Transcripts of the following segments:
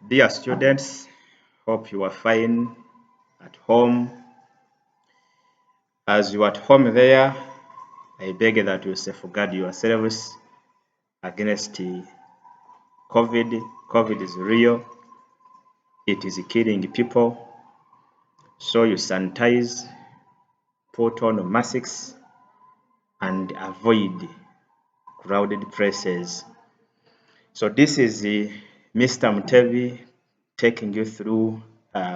Dear students, hope you are fine at home. As you are at home there, I beg that you safeguard yourselves against COVID. COVID is real. It is killing people. So you sanitize, put on masks, and avoid crowded places. So this is Mr. Mutebi taking you through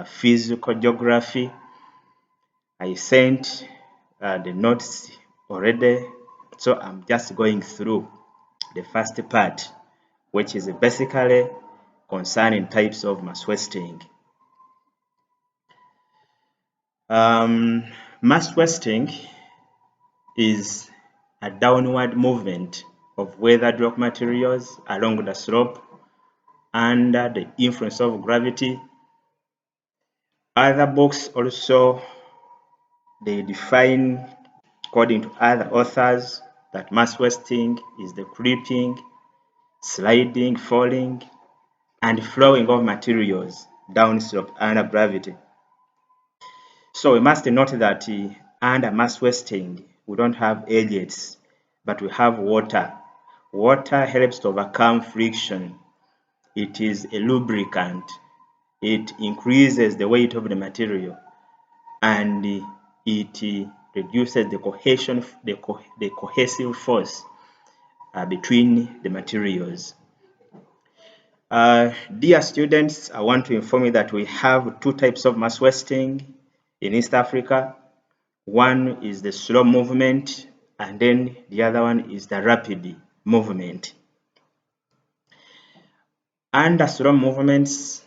physical geography. I sent the notes already, so I'm just going through the first part, which is basically concerning types of mass wasting. Mass wasting is a downward movement of weathered rock materials along the slope under the influence of gravity. Other books also, they define, according to other authors, that mass wasting is the creeping, sliding, falling, and flowing of materials downslope under gravity. So we must note that under mass wasting, we don't have agents, but we have water. Water helps to overcome friction. It is a lubricant. It increases the weight of the material, and it reduces the cohesive force between the materials. Dear students, I want to inform you that we have two types of mass wasting in East Africa. One is the slow movement, and then the other one is the rapid movement. Under slow movements,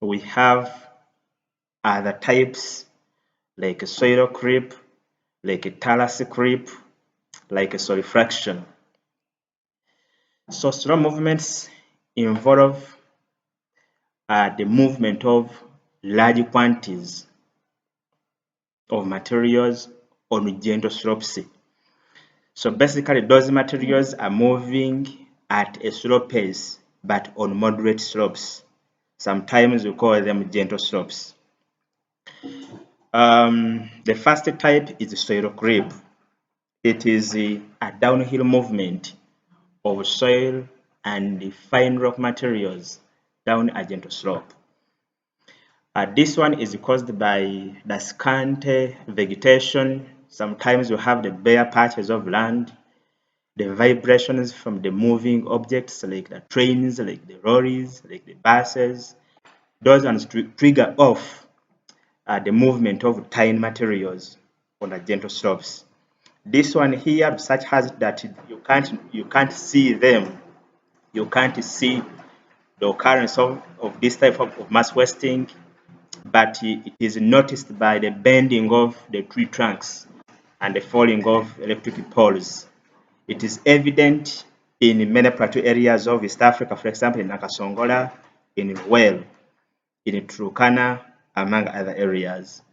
we have other types like a soil creep, like a talus creep, like a solifluction. So slow movements involve the movement of large quantities of materials on gentle slopes. So basically those materials are moving at a slow pace but on moderate slopes. Sometimes we call them gentle slopes. The first type is soil creep. It is a downhill movement of soil and fine rock materials down a gentle slope. This one is caused by the scant vegetation. Sometimes you have the bare patches of land, the vibrations from the moving objects like the trains, like the lorries, like the buses. Those ones trigger off the movement of tiny materials on the gentle slopes. This one here, such as that you can't see them. You can't see the occurrence of this type of mass wasting, but it is noticed by the bending of the tree trunks and the falling of electric poles. It is evident in many plateau areas of East Africa, for example, in Nakasongola, in Well, in Turkana, among other areas.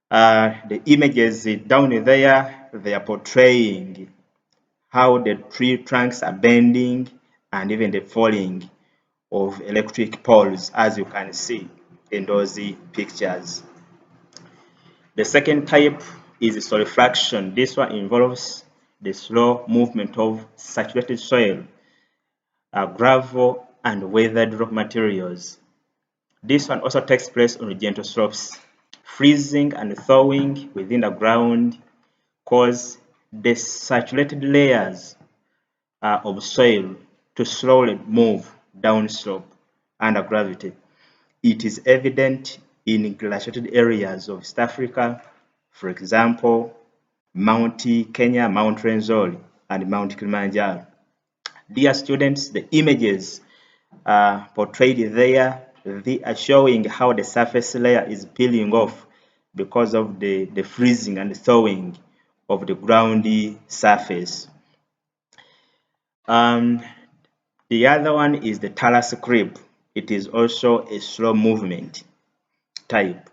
The images down there, they are portraying how the tree trunks are bending and even the falling of electric poles, as you can see in those pictures. The second type is solifluction. This one involves the slow movement of saturated soil, gravel, and weathered rock materials. This one also takes place on gentle slopes. Freezing and thawing within the ground cause the saturated layers of soil to slowly move downslope under gravity. It is evident in glaciated areas of East Africa, for example, Mount Kenya, Mount Rwenzori, and Mount Kilimanjaro. Dear students, the images portrayed there, they are showing how the surface layer is peeling off because of the freezing and thawing of the groundy surface. The other one is the talus creep. It is also a slow movement type.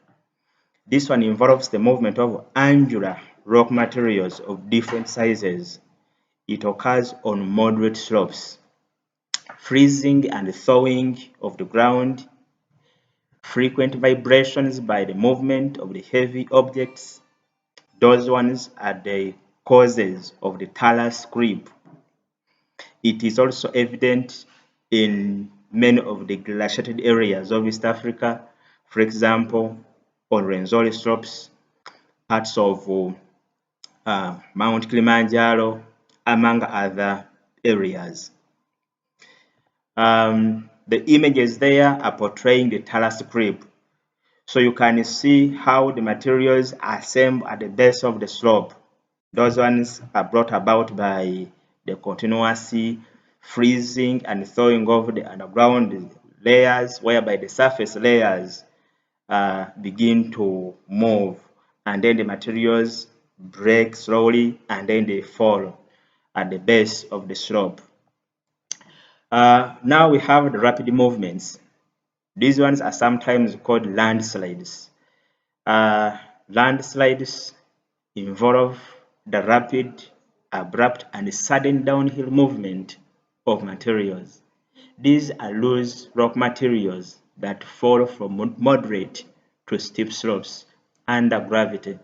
This one involves the movement of angular rock materials of different sizes. It occurs on moderate slopes. freezing and thawing of the ground, frequent vibrations by the movement of the heavy objects. Those ones are the causes of the talus creep. It is also evident in many of the glaciated areas of East Africa, for example, on Rwenzori slopes, parts of Mount Kilimanjaro, among other areas. The images there are portraying the talus creep. So you can see how the materials are assembled at the base of the slope. Those ones are brought about by the continuous freezing and thawing of the underground layers, whereby the surface layers begin to move, and then the materials break slowly, and then they fall at the base of the slope. Now we have the rapid movements. These ones are sometimes called landslides. Landslides involve the rapid, abrupt, and sudden downhill movement of materials. These are loose rock materials that fall from moderate to steep slopes under gravity.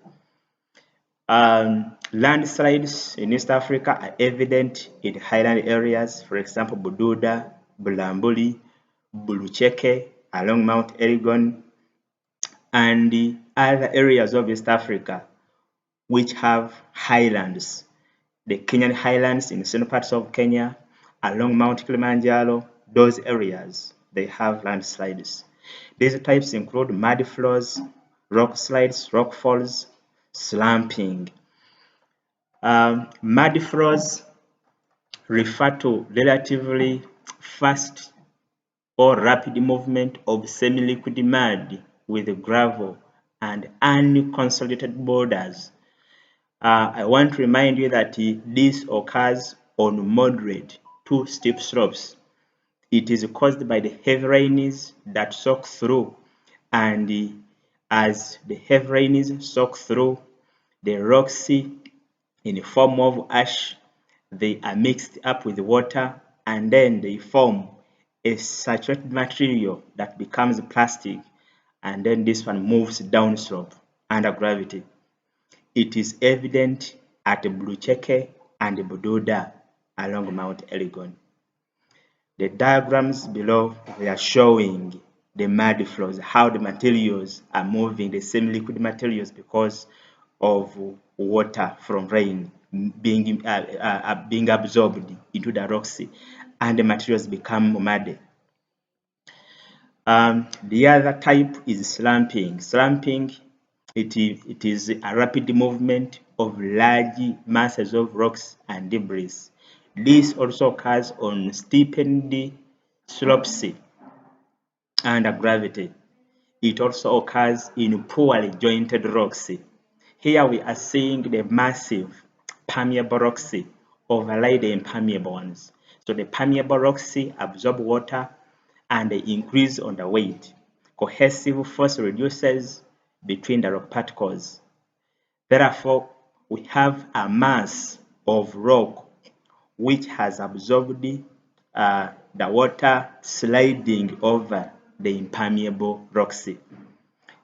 Landslides in East Africa are evident in highland areas, for example, Bududa, Bulambuli, Bulucheke, along Mount Elgon, and the other areas of East Africa which have highlands. The Kenyan highlands in certain parts of Kenya, along Mount Kilimanjaro, those areas, they have landslides. These types include mud flows, rock slides, rock falls, slumping. Mud flows refer to relatively fast or rapid movement of semi-liquid mud with gravel and unconsolidated borders. I want to remind you that this occurs on moderate to steep slopes. It is caused by the heavy rains that soak through, and as the heavy rains soak through, the rocks in the form of ash, they are mixed up with water, and then they form a saturated material that becomes plastic, and then this one moves downslope under gravity. It is evident at Bulucheke and Bududa along Mount Elgon. The diagrams below, they are showing the mud flows, how the materials are moving, the semi-liquid materials, because of water from rain being absorbed into the rocks, and the materials become muddy. The other type is slumping. Slumping, it is a rapid movement of large masses of rocks and debris. This also occurs on steepened slopes under gravity. It also occurs in poorly jointed rocks. Here we are seeing the massive permeable rocks overlay the impermeable ones. So the permeable rocks absorb water and they increase on the weight. Cohesive force reduces between the rock particles. Therefore, we have a mass of rock which has absorbed the water sliding over the impermeable rocks.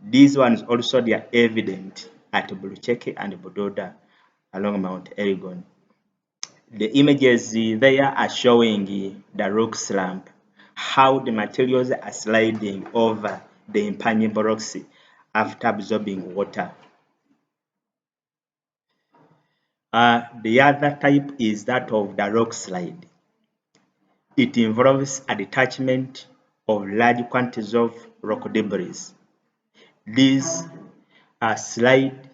These ones also, they are evident at Bulucheke and Bududa along Mount Elgon. The images there are showing the rock slump, how the materials are sliding over the impermeable rocks after absorbing water. The other type is that of the rock slide. It involves a detachment of large quantities of rock debris. These slide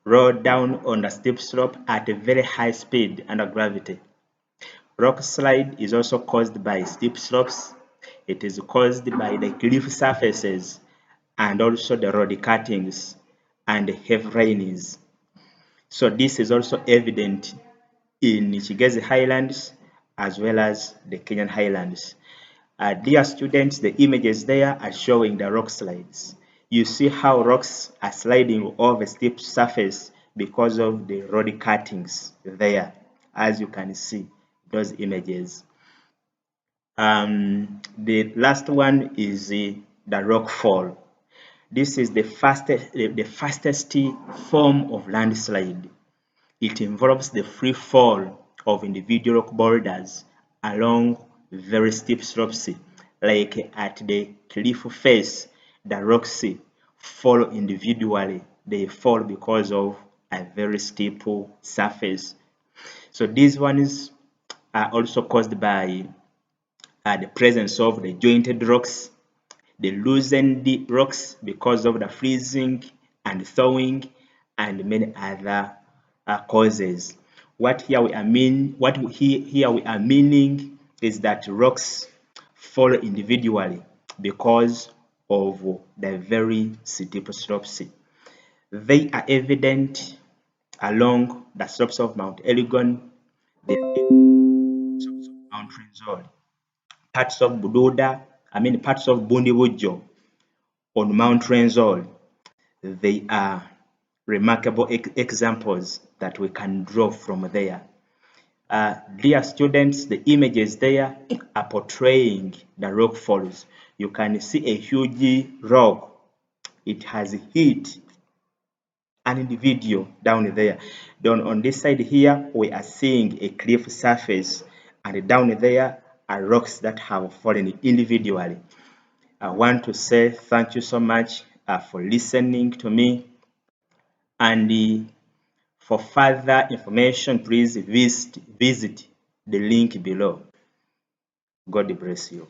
roll down on a steep slope at a very high speed under gravity. Rock slide is also caused by steep slopes. It is caused by the cliff surfaces and also the road cuttings and heavy rains. So this is also evident in Kigezi Highlands as well as the Kenyan Highlands. Dear students, the images there are showing the rock slides. You see how rocks are sliding over steep surface because of the road cuttings there, as you can see those images. The last one is the rock fall. This is the fastest form of landslide. It involves the free fall of individual rock boulders along very steep slopes, like at the cliff face. The rocks fall individually. They fall because of a very steep surface. So these ones are also caused by the presence of the jointed rocks, the loosened rocks because of the freezing and thawing, and many other causes. What here we are meaning is that rocks fall individually because of the very steep slopes. They are evident along the slopes of Mount Elgon, the slopes of Mount Renzori, parts of parts of Bundibujo on Mount Renzori. They are remarkable examples that we can draw from there. Dear students, the images there are portraying the rock falls. You can see a huge rock. It has hit an individual down there. Then on this side here, we are seeing a cliff surface, and down there are rocks that have fallen individually. I want to say thank you so much for listening to me, and for further information, please visit the link below. God bless you.